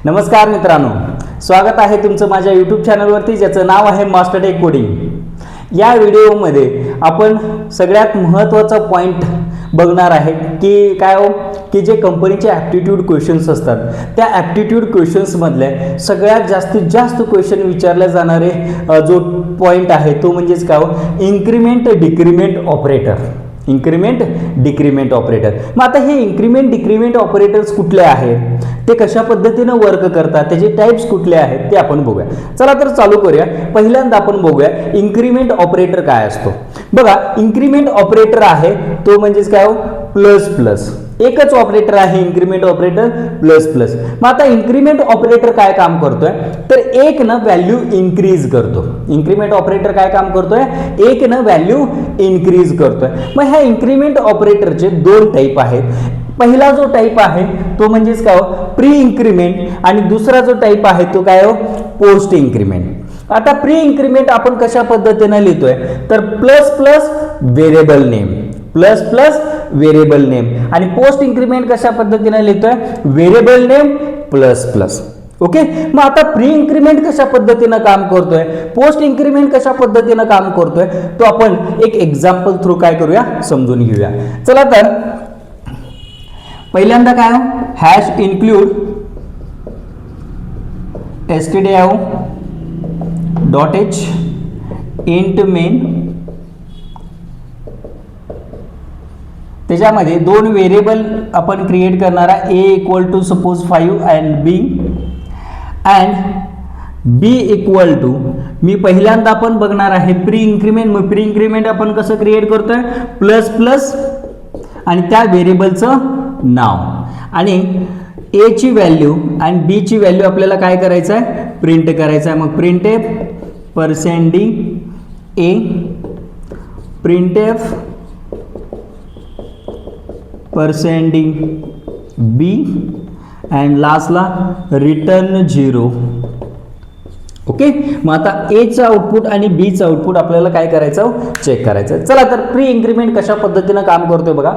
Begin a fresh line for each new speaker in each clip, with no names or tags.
नमस्कार मित्रांनो, स्वागत आहे तुमचं माझ्या यूट्यूब चॅनलवरती ज्याचं नाव आहे मास्टर टेक कोडिंग। या व्हिडिओमध्ये आपण सगळ्यात महत्त्वाचा पॉईंट बघणार आहे की काय हो की जे कंपनीचे ॲप्टिट्यूड क्वेश्चन्स असतात त्या ॲप्टिट्यूड क्वेश्चन्समधले सगळ्यात जास्तीत जास्त क्वेश्चन विचारले जाणारे जो पॉईंट आहे तो म्हणजेच काय हो increment decrement operator. Increment decrement operator. मग आता हे इन्क्रीमेंट डिक्रीमेंट ऑपरेटर्स कुठले आहेत, ते कशा पद्धतीने वर्क करतात, त्याचे टाइप्स कुठले आहेत ते आपण बघूया। चला तर चालू करूया। पहिल्यांदा आपण बघूया इन्क्रीमेंट ऑपरेटर काय असतो। बघा, इन्क्रीमेंट ऑपरेटर आहे तो म्हणजेच काय हो प्लस प्लस, एकच ऑपरेटर आहे इन्क्रीमेंट ऑपरेटर प्लस प्लस। मग आता इन्क्रीमेंट ऑपरेटर काय काम करतोय तर एक ना व्हॅल्यू इन्क्रीज करतो। इन्क्रीमेंट ऑपरेटर काय काम करतोय, एक ना व्हॅल्यू इन्क्रीज करतोय। मग ह्या इन्क्रीमेंट ऑपरेटरचे दोन टाइप आहेत। पहिला जो टाइप आहे तो म्हणजेच काय हो प्री इन्क्रीमेंट आणि दुसरा जो टाइप आहे तो काय हो पोस्ट इन्क्रीमेंट। आता प्री इन्क्रीमेंट आपण कशा पद्धतीने लिहितोय तर plus plus variable name, plus plus variable name. आणि पोस्ट इन्क्रीमेंट कशा पद्धतीने लिहितोय variable name plus plus. Okay, मग आता प्री इन्क्रीमेंट कशा पद्धतीने काम करतोय, पोस्ट इन्क्रीमेंट कशा पद्धतीने काम करतोय तो आपण एक एक्झाम्पल थ्रू काय करूया समजून घेऊया। चला तर पहिल्यांदा काय hash include stdio dot h int main, त्याच्यामध्ये दोन व्हेरिएबल आपण क्रिएट करणार आहे a equal to suppose 5 and b equal to, मी पहिल्यांदा आपण बघणार आहे प्री इन्क्रीमेंट। मग प्री इन्क्रीमेंट आपण कसं क्रिएट करतोय प्लस प्लस आणि त्या व्हेरिएबलचं नाव आणि a ची व्हॅल्यू आणि b ची व्हॅल्यू आपल्याला काय करायचं आहे प्रिंट करायचं आहे। मग printf percent d a, printf percent d b and लास्टला रिटर्न 0। ओके, मग आता a चं आउटपुट आणि b चं आउटपुट आपल्याला काय करायचं चेक करायचं। चला तर प्री इन्क्रीमेंट कशा पद्धतीने काम करतोय बघा।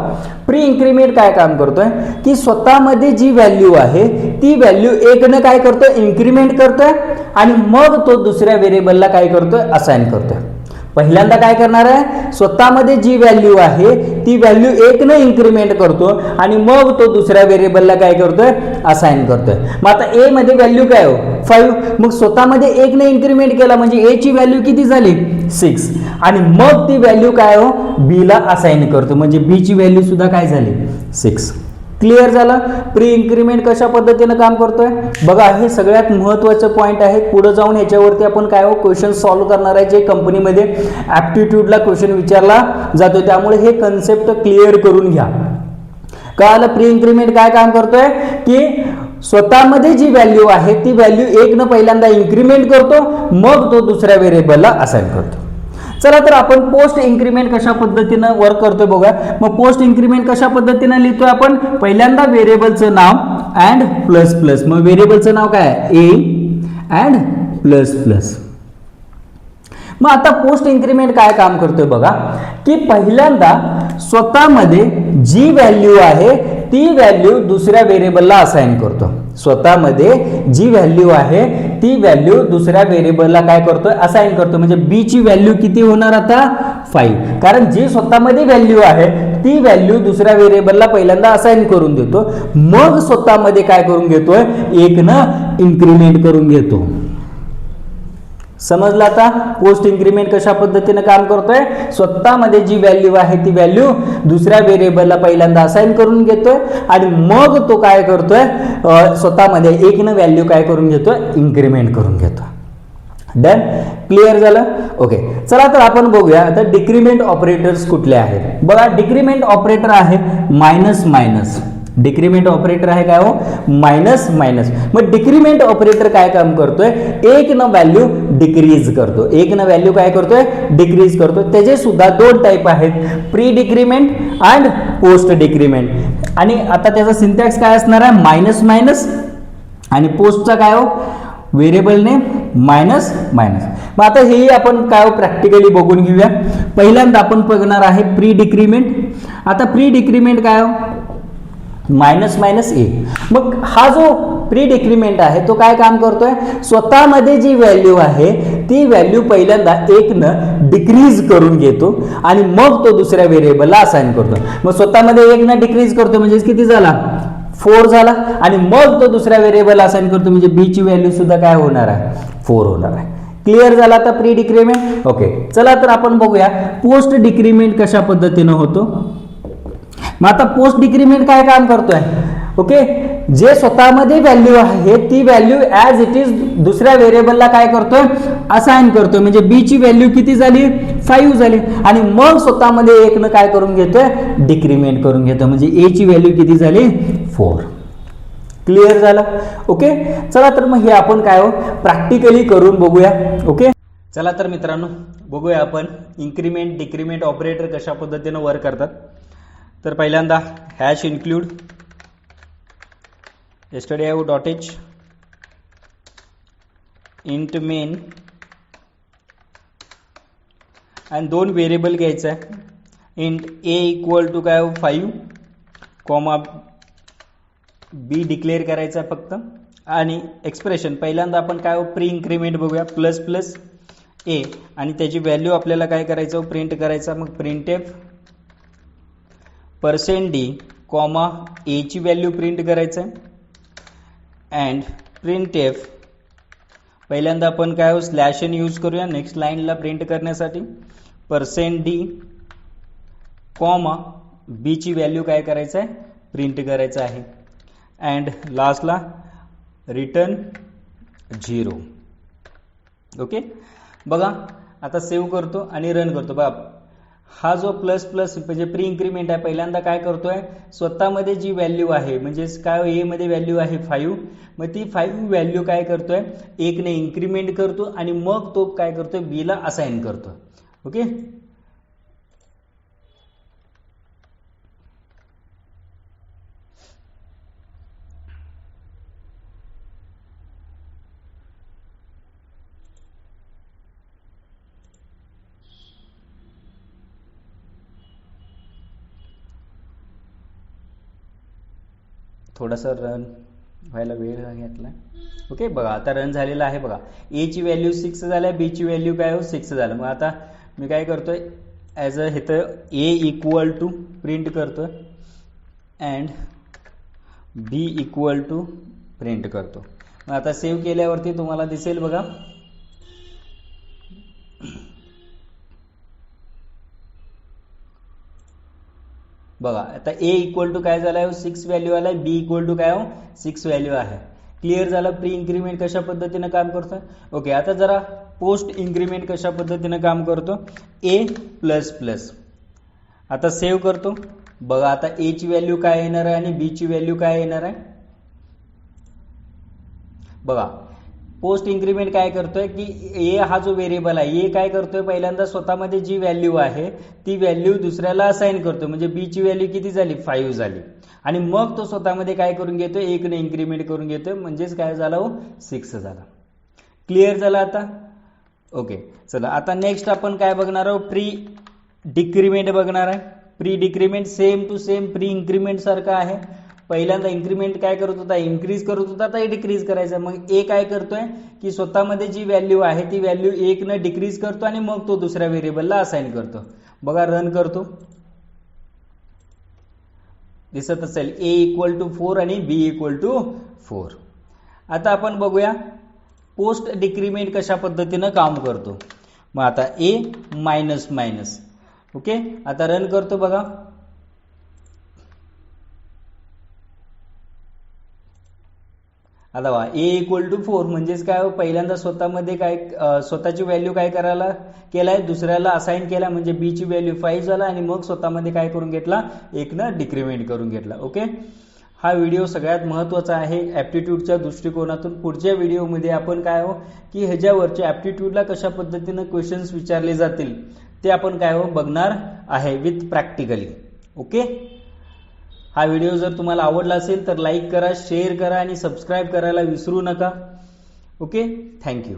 प्री इन्क्रीमेंट काय काम करतोय की स्वतःमध्ये जी व्हॅल्यू आहे ती व्हॅल्यू एक ने काय करतोय इन्क्रीमेंट करतोय आणि मग तो दुसऱ्या व्हेरिएबलला काय करतोय असाइन करतोय। पहिल्यांदा काय करणार आहे स्वतःमध्ये जी व्हॅल्यू आहे ती व्हॅल्यू एक ने इन्क्रीमेंट करतो आणि मग तो दुसऱ्या व्हेरिएबलला काय करतोय असाइन करतोय। मग आता a मध्ये व्हॅल्यू काय हो 5, मग स्वतःमध्ये एक ने इन्क्रीमेंट केला म्हणजे a ची व्हॅल्यू किती झाली 6 आणि मग ती व्हॅल्यू काय हो b ला असाइन करतो म्हणजे b ची व्हॅल्यू सुद्धा काय झाली 6। क्लिअर झालं प्री इन्क्रीमेंट कशा पद्धतीने काम करतोय बघा। हे सगळ्यात महत्त्वाचे पॉईंट आहेत। पुढे जाऊन ह्याच्यावरती आपण काय हो क्वेश्चन सॉल्व्ह करणार आहे जे कंपनीमध्ये ॲप्टिट्यूडला क्वेश्चन विचारला जातो, त्यामुळे हे कन्सेप्ट क्लिअर करून घ्या। कळालं प्री इन्क्रीमेंट काय काम करतोय की स्वतःमध्ये जी व्हॅल्यू आहे ती व्हॅल्यू एक न पहिल्यांदा इन्क्रीमेंट करतो मग तो दुसऱ्या व्हेरिएबलला असाइन करतो। चला तर आपण पोस्ट इन्क्रीमेंट कशा पद्धतीने वर्क करतोय बघा। मग पोस्ट इन्क्रीमेंट कशा पद्धतीने लिहितोय आपण पहिल्यांदा व्हेरिएबलचं नाव अँड प्लस प्लस। मग व्हेरिएबलचं नाव काय a अँड प्लस प्लस। मग आता पोस्ट इन्क्रीमेंट काय काम करतोय बघा की पहिल्यांदा स्वतःमध्ये जी व्हॅल्यू आहे ती व्हॅल्यू दुसऱ्या व्हेरिएबलला असाइन करतो। स्वतःमध्ये जी व्हॅल्यू आहे ती व्हॅल्यू दुसऱ्या व्हेरिएबलला काय करतोय असाइन करतो म्हणजे b ची व्हॅल्यू किती होणार आता 5, कारण जी स्वतःमध्ये व्हॅल्यू आहे ती व्हॅल्यू दुसऱ्या व्हेरिएबलला पहिल्यांदा असाइन करून देतो मग स्वतःमध्ये काय करून घेतोय एक न इन्क्रीमेंट करून घेतो। समजलं आता पोस्ट इन्क्रीमेंट कशा पद्धतीने काम करतोय स्वतःमध्ये जी व्हॅल्यू आहे ती व्हॅल्यू दुसऱ्या व्हेरिएबलला पहिल्यांदा असाइन करून घेतोय आणि मग तो काय करतोय स्वतःमध्ये एक न व्हॅल्यू काय करून घेतोय इन्क्रीमेंट करून घेतोय। डन, क्लिअर झालं। ओके, चला तर आपण बघूया आता डिक्रीमेंट ऑपरेटर्स कुठले आहेत बघा। डिक्रीमेंट ऑपरेटर आहे मायनस मायनस, डिक्रीमेंट ऑपरेटर आहे काय हो मायनस मायनस। मग डिक्रीमेंट ऑपरेटर काय काम करतोय एक न व्हॅल्यू डिक्रीज करतो, एक न व्हॅल्यू काय करतोय डिक्रीज करतो। त्याचे सुद्धा दोन टाइप आहेत pre decrement and post decrement. आणि आता त्याचा सिंटॅक्स काय असणार आहे मायनस मायनस आणि पोस्टचा काय हो व्हेरिएबल नेम मायनस मायनस। मग आता हेही आपण काय प्रॅक्टिकली बघून घेऊया। पहिल्यांदा आपण बघणार आहे प्री डिक्रीमेंट। आता प्री डिक्रीमेंट काय हो माइनस माइनस ए। मग हा जो प्री डिक्रीमेंट आहे तो काय काम करतोय, स्वतःमध्ये जी व्हॅल्यू आहे ती व्हॅल्यू पहिल्यांदा 1 न डिक्रीज करून घेतो आणि मग तो दुसऱ्या व्हेरिएबलला असाइन करतो. मग स्वतःमध्ये 1 न डिक्रीज करतो म्हणजे किती झाला, 4 झाला, आणि मग तो दुसऱ्या व्हेरिएबलला असाइन करतो म्हणजे बी ची व्हॅल्यू सुद्धा काय होणार आहे, 4 होणार आहे. क्लिअर झाला आता प्री डिक्रीमेंट. ओके, चला तर आपण बघूया पोस्ट डिक्रीमेंट कशा पद्धतीनं होतो. मग आता पोस्ट डिक्रीमेंट काय काम करतोय, ओके, जे स्वतःमध्ये व्हॅल्यू आहे ती व्हॅल्यू ऍज इट इज दुसऱ्या व्हेरिएबलला काय करतोय, असाइन करतोय. म्हणजे बी ची व्हॅल्यू किती झाली, 5 झाली, आणि मग स्वतःमध्ये 1 न काय करून घेतोय, डिक्रीमेंट करून घेतोय. म्हणजे ए ची व्हॅल्यू किती झाली, 4. क्लिअर झालं. ओके, चला तर मग हे आपण काय हो प्रॅक्टिकली करून बघूया. ओके, चला तर मित्रांनो बघूया आपण इन्क्रीमेंट डिक्रीमेंट ऑपरेटर कशा पद्धतीनं वर्क करतात. तर पहिल्यांदा hash include stdio.h int main आणि 2 व्हेरिएबल घ्यायचं आहे. इंट a इक्वल टू काय 5 कॉमा बी डिक्लेअर करायचा आहे फक्त. आणि एक्सप्रेशन पहिल्यांदा आपण काय प्री इन्क्रीमेंट बघूया, प्लस प्लस ए, आणि त्याची व्हॅल्यू आपल्याला काय करायचं, प्रिंट करायचा. मग प्रिंटएफ %d कॉमा ए ची व्हॅल्यू प्रिंट करायचं आहे. अँड प्रिंटएफ पहिल्यांदा आपण काय स्लॅश n यूज करूया नेक्स्ट लाईनला प्रिंट करण्यासाठी. %d कॉमा बी ची व्हॅल्यू काय करायचं आहे, प्रिंट करायचं आहे. अँड लास्टला रिटर्न 0. ओके, बघा आता सेव्ह करतो आणि रन करतो. बघा हा जो प्लस प्लस म्हणजे प्री इन्क्रीमेंट आहे पहिल्यांदा काय करतोय, स्वतःमध्ये जी व्हॅल्यू आहे म्हणजे काय ए मध्ये व्हॅल्यू आहे 5, मग ती 5 व्हॅल्यू काय करतोय 1 ने इन्क्रीमेंट करतो आणि मग तो काय करतोय बी ला असाइन करतो. ओके, थोडासा रन व्हायला वेळ घेतला. ओके, बघा आता रन झालेला आहे. बघा ए ची व्हॅल्यू 6 झाल्या, बी ची व्हॅल्यू काय 6 झालं. मग आता मी काय करतोय ॲज अ इथं ए इक्वल टू प्रिंट करतोय and B equal to print करतो. मग आता सेव्ह केल्यावरती तुम्हाला दिसेल बघा बघा आता ए इक्वल टू काय झालाय 6 व्हॅल्यू आलाय, बी इक्वल टू काय 6 व्हॅल्यू आहे. क्लिअर झालं प्री इन्क्रीमेंट कशा पद्धतीने काम करतो. ओके, आता जरा पोस्ट इन्क्रीमेंट कशा पद्धतीने काम करतो. ए प्लस प्लस आता सेव्ह करतो. बघा आता ए ची व्हॅल्यू काय येणार आहे आणि बी ची व्हॅल्यू काय येणार आहे. बघा पोस्ट इन्क्रीमेंट काय करतोय की ए हा जो व्हेरिएबल आहे ए काय करतोय पहिल्यांदा स्वतःमध्ये जी व्हॅल्यू आहे ती व्हॅल्यू दुसऱ्याला असाइन करतोय. म्हणजे बी ची व्हॅल्यू किती झाली 5 झाली आणि मग तो स्वतःमध्ये काय करून घेतोय 1 ने इन्क्रीमेंट करून घेतोय म्हणजेच काय झालं 6 झाला. क्लिअर झालं आता. ओके, चला आता नेक्स्ट आपण काय बघणार आहोत प्री डिक्रीमेंट बघणार आहे. Pre decrement same to same pre increment सारखा आहे. पहिल्यांदा इन्क्रीमेंट काय करत होता इन्क्रीज करत होता आता डिक्रीज करायचं. मग ए काय करतोय की स्वतःमध्ये जी व्हॅल्यू आहे ती व्हॅल्यू 1 न डिक्रीज करतो आणि मग तो दुसऱ्या व्हेरिएबलला असाइन करतो. बघा रन करतो दिसत असेल ए इक्वल टू 4 आणि बी इक्वल टू 4. आता आपण बघूया पोस्ट डिक्रीमेंट कशा पद्धतीनं काम करतो. मग आता ए मायनस मायनस. ओके, आता रन करतो. बघा आता ए इक्वल टू 4 म्हणजेच काय पहिल्यांदा स्वतःमध्ये काय स्वतःची व्हॅल्यू काय करायला केलाय दुसऱ्याला असाइन केला म्हणजे बी ची व्हॅल्यू 5 झाला आणि मग स्वतःमध्ये काय करून घेतला 1 न डिक्रीमेंट करून घेतला. ओके, हा व्हिडिओ सगळ्यात महत्त्वाचा आहे ॲप्टिट्यूडच्या दृष्टिकोनातून. पुढच्या व्हिडिओमध्ये आपण काय हो की ह्याच्यावरच्या ॲप्टिट्यूडला कशा पद्धतीनं क्वेश्चन्स विचारले जातील ते आपण काय हो बघणार आहे विथ प्रॅक्टिकली. ओके, हा व्हिडिओ जर तुम्हाला आवडला असेल तर लाईक करा, शेअर करा आणि सबस्क्राईब करायला विसरू नका. Okay, thank you.